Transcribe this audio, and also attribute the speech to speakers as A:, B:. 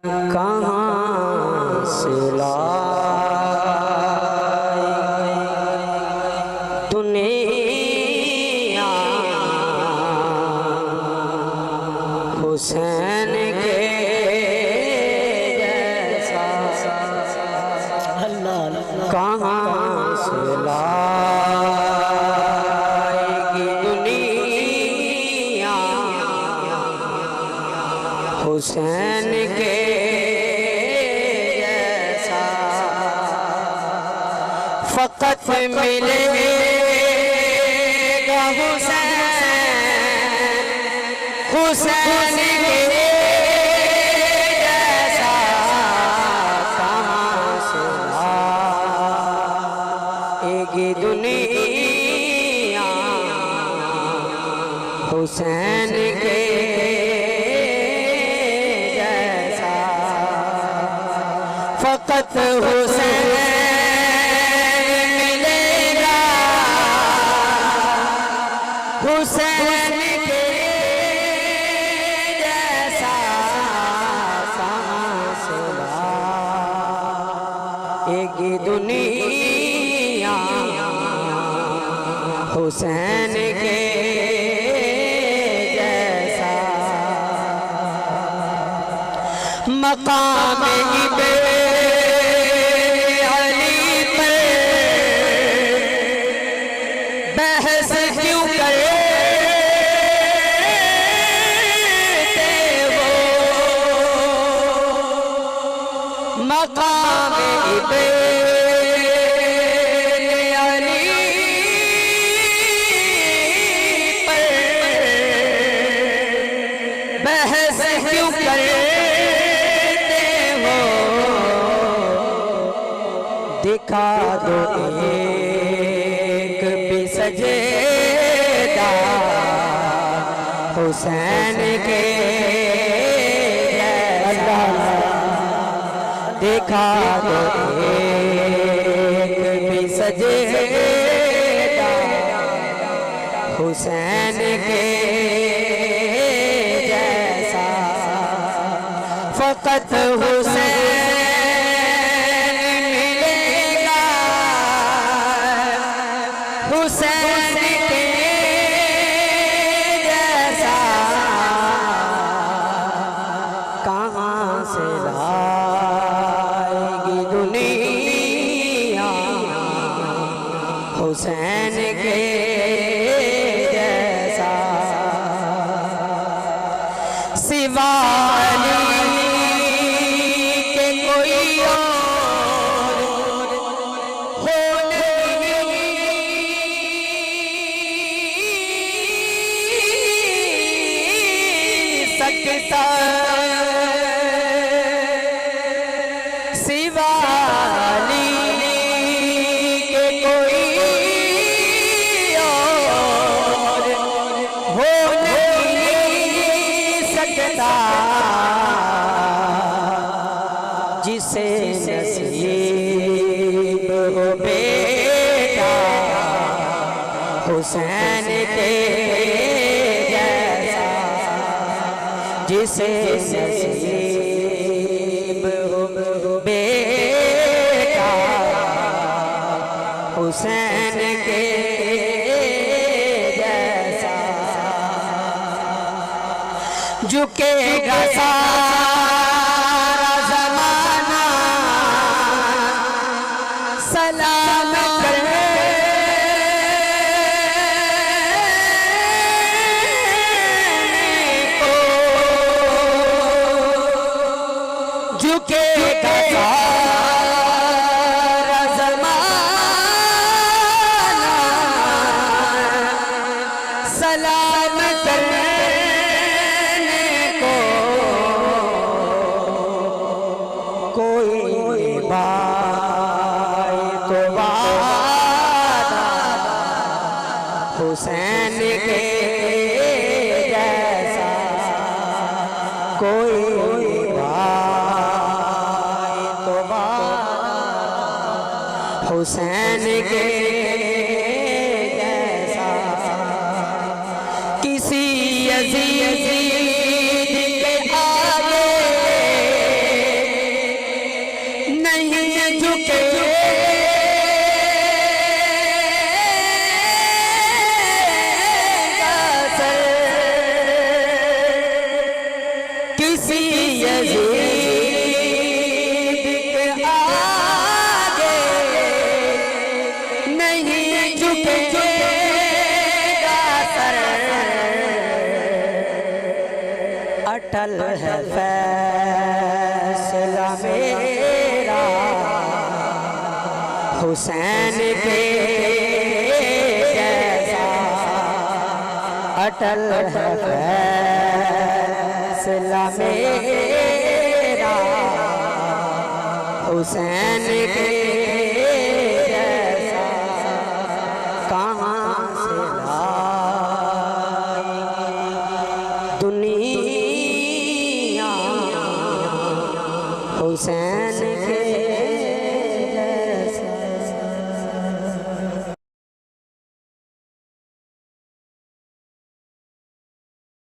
A: कहाँ से लाई दुनिया हुसैन के जैसा, कहाँ से लाएगी दुनिया हुसैन के जैसा। फकत मिलेगा हुसैन हुसैन के जैसा, कहाँ से लाएगी दुनिया हुसैन के फकत हुसैन मिलेगा हुसैन के जैसा, कहाँ से लाएगी दुनिया हुसैन के जैसा। मकाम बहस क्यों करते हो, मकाम अली पर बहस क्यों करते हो। दिखा दो एक भी सजेदा हुसैन के जैसा, दिखा दो एक भी सजेदा हुसैन के जैसा। फकत हुसैन मिलेगा हुसैन के जैसा, कहाँ से लाएगी दुनिया हुसैन के जैसा। सिवा अली के कोई और हो नहीं सकता, सिवा अली के कोई और हो नहीं सकता। जिसे नसीब हो बेटा हुसैन के जैसा, जिसे नसीब हो बेटा हुसैन के जैसा। झुकेगा सारा ज़माना सलाम करने को, झुकेगा सारा ज़माना सलाम करने को। कोई बाई तो वादा हुसैन के जैसा, कोई बाई तो वादा हुसैन के जैसा। किसी यज़ीद के आगे झुकेगा सर किसी यज़ीद के आगे, नहीं झुकेगा सर। अटल है फैसला मेरा हुसैन के जैसा, अटल है फैसला मेरा हुसैन के जैसा। कहाँ से लाई दुनिया हुसैन के